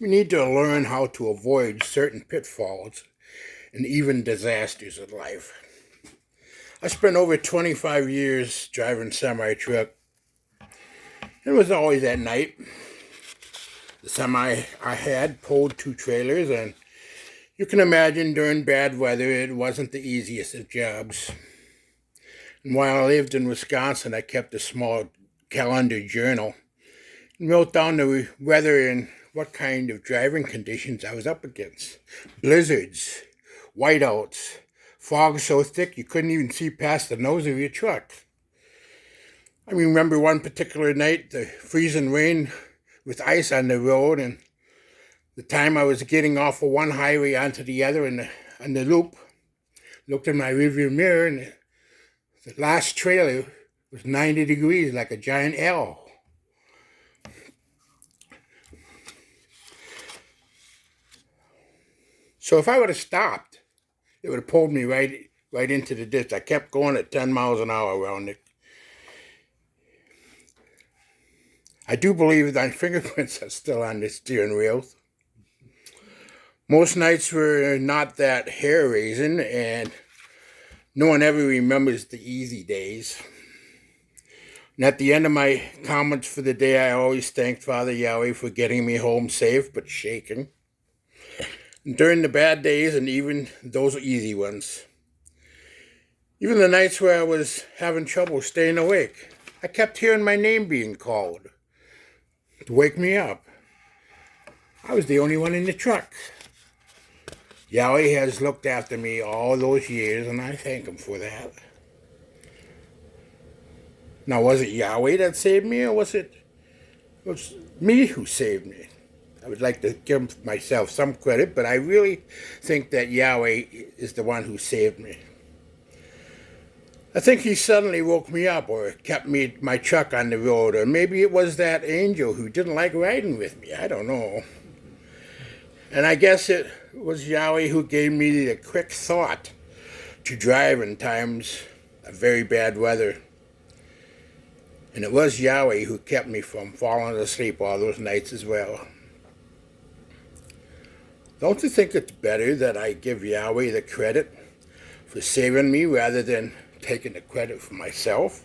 We need to learn how to avoid certain pitfalls and even disasters in life. I spent over 25 years driving semi-truck. It was always at night. The semi I had pulled two trailers, and you can imagine during bad weather it wasn't the easiest of jobs. And while I lived in Wisconsin, I kept a small calendar journal and wrote down the weather and what kind of driving conditions I was up against. Blizzards, whiteouts, fog so thick you couldn't even see past the nose of your truck. I remember one particular night, the freezing rain with ice on the road, and the time I was getting off of one highway onto the other in the loop, looked in my rearview mirror, and the last trailer was 90 degrees like a giant L. So if I would have stopped, it would have pulled me right into the ditch. I kept going at 10 miles an hour around it. I do believe that my fingerprints are still on the steering wheel. Most nights were not that hair-raising, and no one ever remembers the easy days. And at the end of my comments for the day, I always thanked Father Yahweh for getting me home safe but shaken. And during the bad days and even those easy ones, even the nights where I was having trouble staying awake, I kept hearing my name being called to wake me up. I was the only one in the truck. Yahweh has looked after me all those years, and I thank him for that. Now, was it Yahweh that saved me, or was it me who saved me? I would like to give myself some credit, but I really think that Yahweh is the one who saved me. I think he suddenly woke me up or kept my truck on the road, or maybe it was that angel who didn't like riding with me. I don't know. And I guess it was Yahweh who gave me the quick thought to drive in times of very bad weather. And it was Yahweh who kept me from falling asleep all those nights as well. Don't you think it's better that I give Yahweh the credit for saving me rather than taking the credit for myself?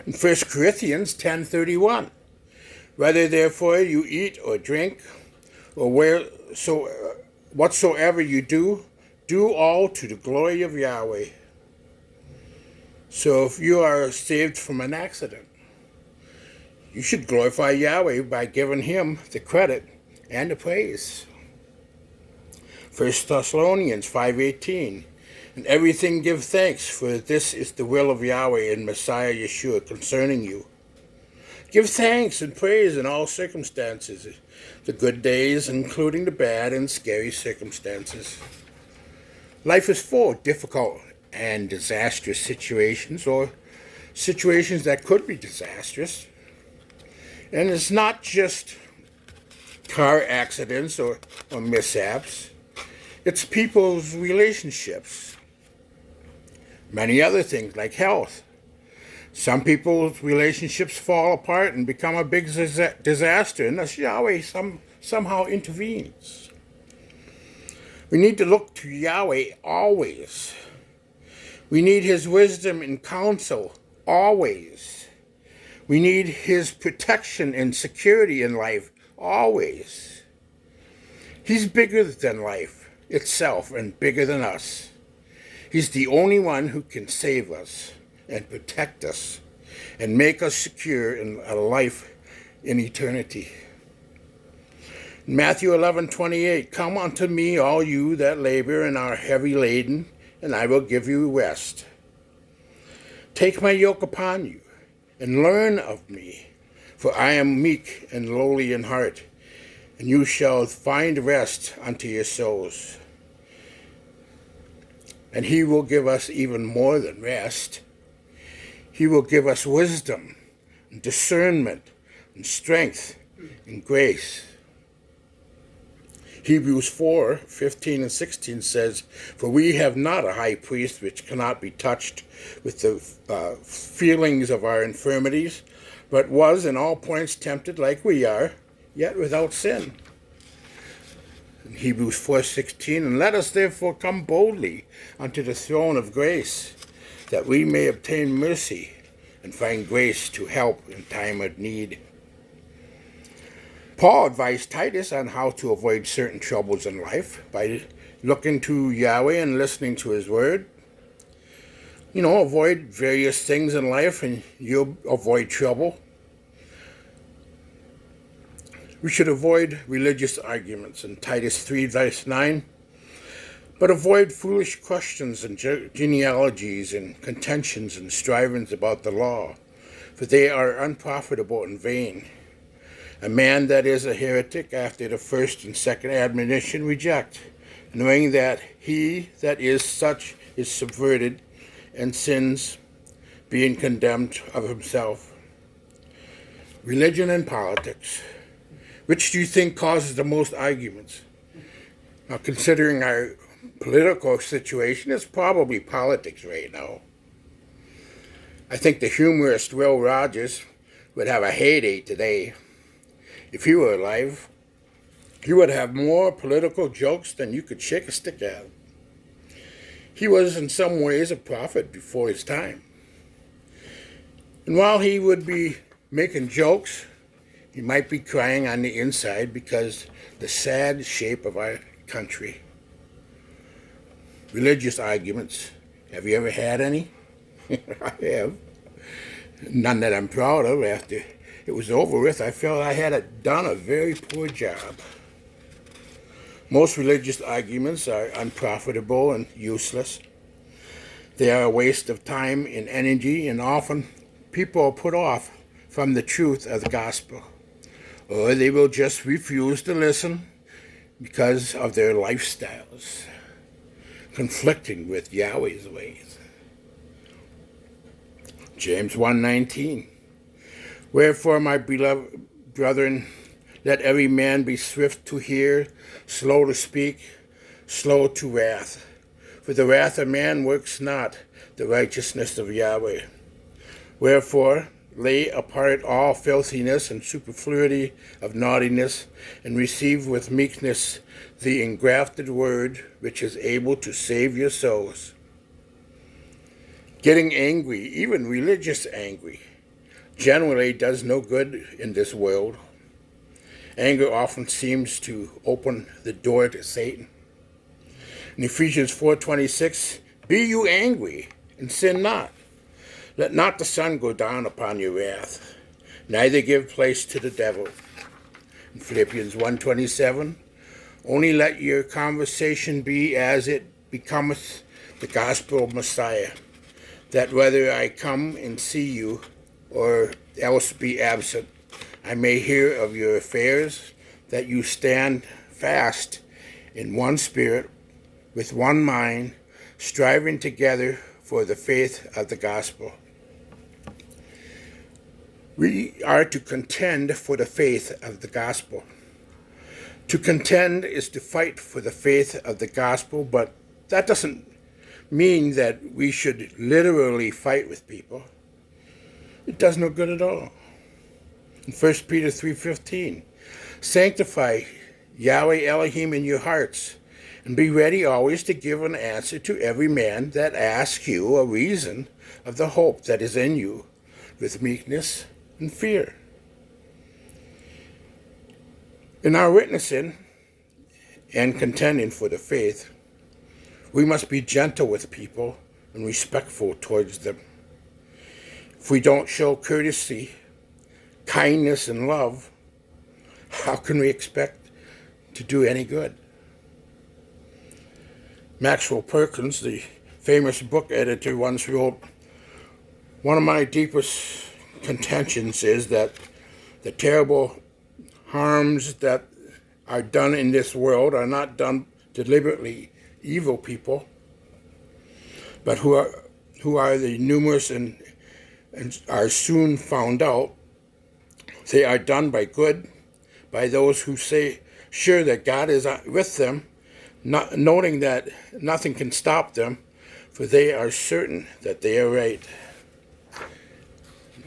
In 1 Corinthians 10:31, whether therefore you eat or drink or whatsoever you do, do all to the glory of Yahweh. So if you are saved from an accident, you should glorify Yahweh by giving him the credit and the praise. 1 Thessalonians 5:18, and everything give thanks, for this is the will of Yahweh and Messiah Yeshua concerning you. Give thanks and praise in all circumstances, the good days including the bad and scary circumstances. Life is full of difficult and disastrous situations, or situations that could be disastrous. And it's not just car accidents or mishaps. It's people's relationships. Many other things like health. Some people's relationships fall apart and become a big disaster, and thus Yahweh somehow intervenes. We need to look to Yahweh always. We need his wisdom and counsel always. We need his protection and security in life always. He's bigger than life itself and bigger than us. He's the only one who can save us and protect us and make us secure in a life in eternity. Matthew 11:28, come unto me, all you that labor and are heavy laden, and I will give you rest. Take my yoke upon you and learn of me, for I am meek and lowly in heart, and you shall find rest unto your souls. And he will give us even more than rest. He will give us wisdom and discernment and strength and grace. Hebrews 4:15 and 16 says, for we have not a high priest which cannot be touched with the feelings of our infirmities, but was in all points tempted like we are, yet without sin. In Hebrews 4:16, and let us therefore come boldly unto the throne of grace, that we may obtain mercy and find grace to help in time of need. Paul advised Titus on how to avoid certain troubles in life by looking to Yahweh and listening to his word. Avoid various things in life and you'll avoid trouble. We should avoid religious arguments in Titus 3, verse 9, but avoid foolish questions and genealogies and contentions and strivings about the law, for they are unprofitable and vain. A man that is a heretic after the first and second admonition reject, knowing that he that is such is subverted and sins, being condemned of himself. Religion and politics. Which do you think causes the most arguments? Now, considering our political situation, it's probably politics right now. I think the humorist Will Rogers would have a heyday today. If he were alive, he would have more political jokes than you could shake a stick at. He was in some ways a prophet before his time. And while he would be making jokes, he might be crying on the inside because the sad shape of our country. Religious arguments. Have you ever had any? I have. None that I'm proud of. After it was over with, I felt I had done a very poor job. Most religious arguments are unprofitable and useless. They are a waste of time and energy, and often people are put off from the truth of the gospel, or they will just refuse to listen because of their lifestyles conflicting with Yahweh's ways. James 1:19. Wherefore, my beloved brethren, let every man be swift to hear, slow to speak, slow to wrath. For the wrath of man works not the righteousness of Yahweh. Wherefore, lay apart all filthiness and superfluity of naughtiness, and receive with meekness the engrafted word, which is able to save your souls. Getting angry, even religious angry, generally does no good in this world. Anger often seems to open the door to Satan. In Ephesians 4:26, be you angry and sin not. Let not the sun go down upon your wrath, neither give place to the devil. In Philippians 1:27, only let your conversation be as it becometh the gospel of Messiah, that whether I come and see you or else be absent, I may hear of your affairs, that you stand fast in one spirit, with one mind, striving together for the faith of the gospel. We are to contend for the faith of the gospel. To contend is to fight for the faith of the gospel, but that doesn't mean that we should literally fight with people. It does no good at all. In 1 Peter 3:15, sanctify Yahweh Elohim in your hearts, and be ready always to give an answer to every man that asks you a reason of the hope that is in you, with meekness and fear. In our witnessing and contending for the faith, we must be gentle with people and respectful towards them. If we don't show courtesy, kindness, and love, how can we expect to do any good? Maxwell Perkins, the famous book editor, once wrote, one of my deepest contentions is that the terrible harms that are done in this world are not done deliberately evil people, but who are the numerous and are soon found out. They are done by those who say sure that God is with them, not noting that nothing can stop them, for they are certain that they are right.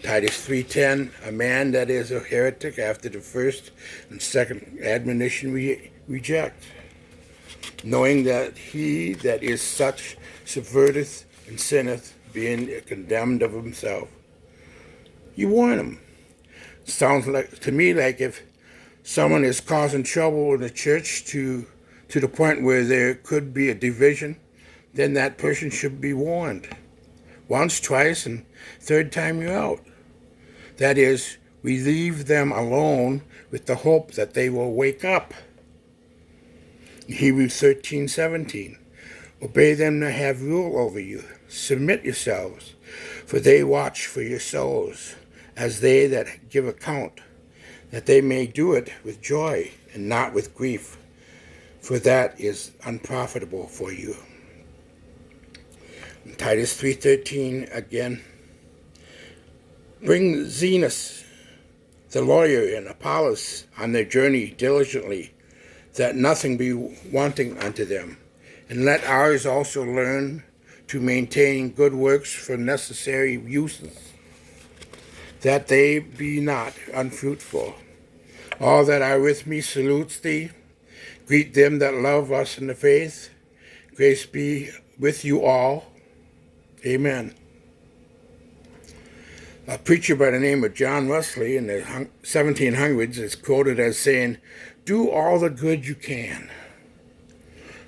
Titus 3:10, a man that is a heretic after the first and second admonition we reject. knowing that he that is such subverteth and sinneth, being condemned of himself. You warn him. Sounds like to me like if someone is causing trouble in the church to the point where there could be a division, then that person should be warned. Once, twice, and third time you're out. That is, we leave them alone with the hope that they will wake up. Hebrews 13:17. Obey them that have rule over you. Submit yourselves, for they watch for your souls, as they that give account, that they may do it with joy and not with grief, for that is unprofitable for you. In Titus 3:13 again. Bring Zenas, the lawyer, and Apollos on their journey diligently, that nothing be wanting unto them. And let ours also learn to maintain good works for necessary uses, that they be not unfruitful. All that are with me salutes thee. Greet them that love us in the faith. Grace be with you all. Amen. A preacher by the name of John Wesley in the 1700s is quoted as saying, "Do all the good you can,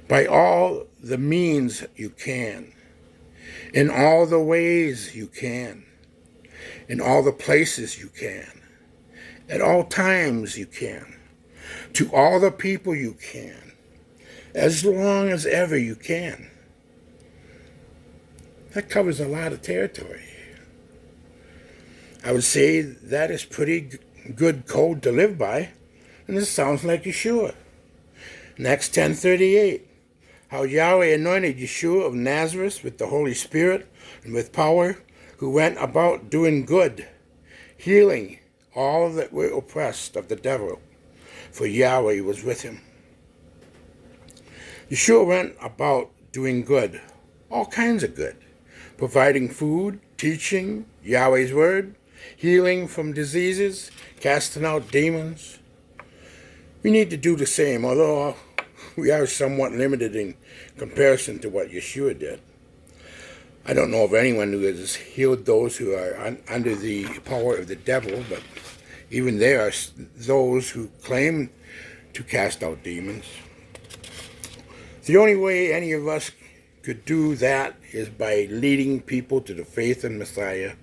by all the means you can, in all the ways you can, in all the places you can, at all times you can, to all the people you can, as long as ever you can." That covers a lot of territory. I would say that is pretty good code to live by, and this sounds like Yeshua. In Acts 10:38, how Yahweh anointed Yeshua of Nazareth with the Holy Spirit and with power, who went about doing good, healing all that were oppressed of the devil, for Yahweh was with him. Yeshua went about doing good, all kinds of good, providing food, teaching Yahweh's word, healing from diseases, casting out demons. We need to do the same, although we are somewhat limited in comparison to what Yeshua did. I don't know of anyone who has healed those who are under the power of the devil, but even there are those who claim to cast out demons. The only way any of us could do that is by leading people to the faith in Messiah.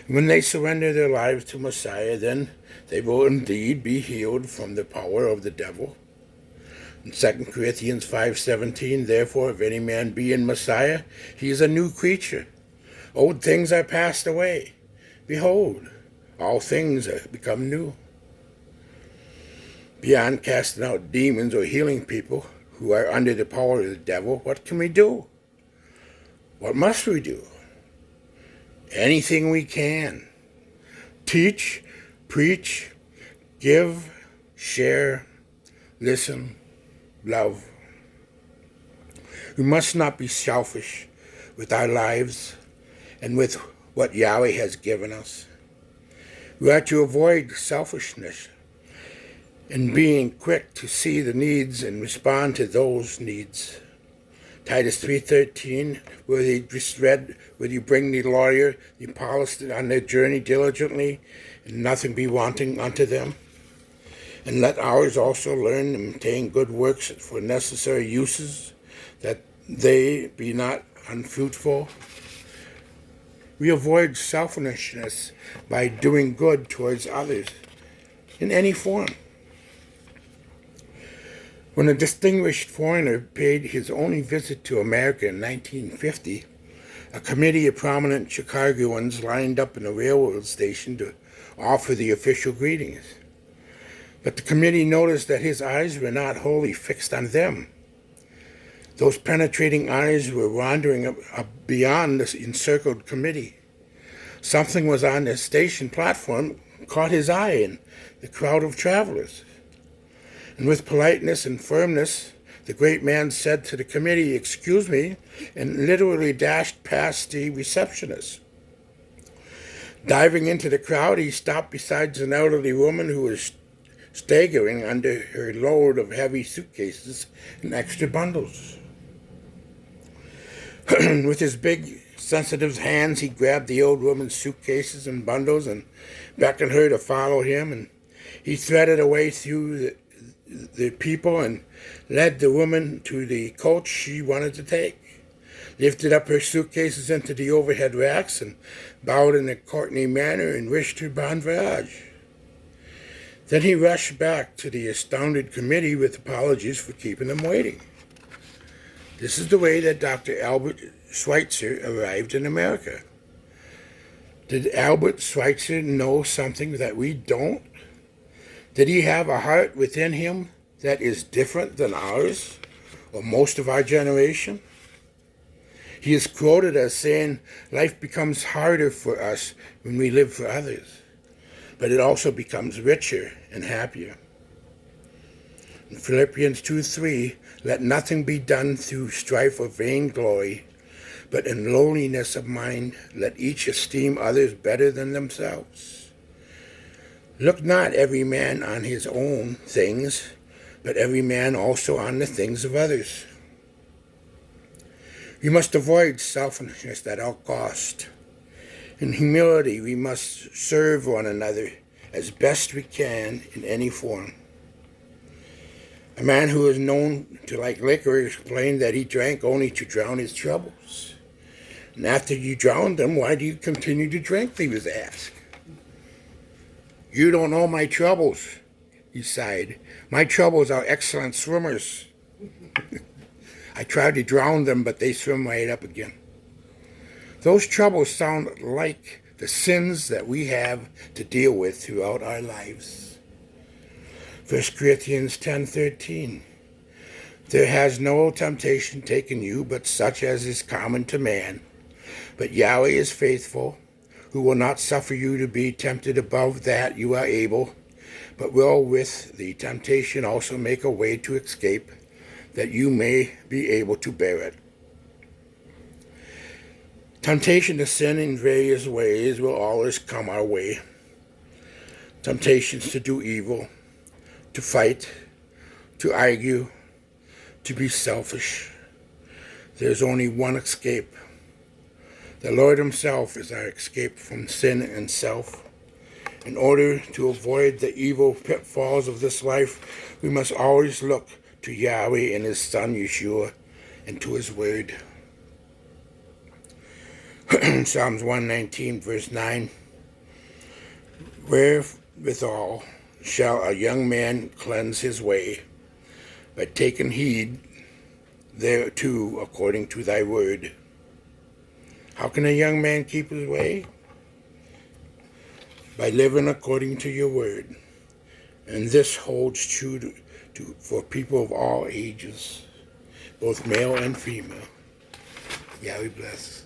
When they surrender their lives to Messiah, then they will indeed be healed from the power of the devil. In 2 Corinthians 5:17, therefore, if any man be in Messiah, he is a new creature. Old things are passed away. Behold, all things are become new. Beyond casting out demons or healing people who are under the power of the devil, what can we do? What must we do? Anything we can. Teach, preach, give, share, listen, love. We must not be selfish with our lives and with what Yahweh has given us. We are to avoid selfishness and being quick to see the needs and respond to those needs. Titus 3:13, where they just read, where you bring the lawyer, the Apollos on their journey diligently, and nothing be wanting unto them. And let ours also learn and maintain good works for necessary uses, that they be not unfruitful. We avoid selfishness by doing good towards others in any form. When a distinguished foreigner paid his only visit to America in 1950, a committee of prominent Chicagoans lined up in a railroad station to offer the official greetings. But the committee noticed that his eyes were not wholly fixed on them. Those penetrating eyes were wandering beyond the encircled committee. Something was on the station platform, caught his eye in the crowd of travelers. And with politeness and firmness, the great man said to the committee, "Excuse me," and literally dashed past the receptionist. Diving into the crowd, he stopped beside an elderly woman who was staggering under her load of heavy suitcases and extra bundles. With his big, sensitive hands, he grabbed the old woman's suitcases and bundles and beckoned her to follow him, and he threaded away through the people and led the woman to the coach she wanted to take, lifted up her suitcases into the overhead racks, and bowed in a courtly manner and wished her bon voyage. Then he rushed back to the astounded committee with apologies for keeping them waiting. This is the way that Dr. Albert Schweitzer arrived in America. Did Albert Schweitzer know something that we don't? Did he have a heart within him that is different than ours, or most of our generation? He is quoted as saying, life becomes harder for us when we live for others, but it also becomes richer and happier. In Philippians 2:3, let nothing be done through strife or vainglory, but in lowliness of mind, let each esteem others better than themselves. Look not every man on his own things, but every man also on the things of others. We must avoid selfishness at all cost. In humility, we must serve one another as best we can in any form. A man who is known to like liquor explained that he drank only to drown his troubles. And after you drowned them, why do you continue to drink, he was asked. You don't know my troubles, he sighed. My troubles are excellent swimmers. I tried to drown them, but they swim right up again. Those troubles sound like the sins that we have to deal with throughout our lives. 1 Corinthians 10:13. There has no temptation taken you but such as is common to man. But Yahweh is faithful, who will not suffer you to be tempted above that you are able, but will with the temptation also make a way to escape, that you may be able to bear it. Temptation to sin in various ways will always come our way. Temptations to do evil, to fight, to argue, to be selfish. There's only one escape. The Lord himself is our escape from sin and self. In order to avoid the evil pitfalls of this life, we must always look to Yahweh and his Son Yeshua and to his word. Psalms 119 verse 9. Wherewithal shall a young man cleanse his way? By taking heed thereto according to thy word. How can a young man keep his way? By living according to your word. And this holds true for people of all ages, both male and female. Yahweh bless.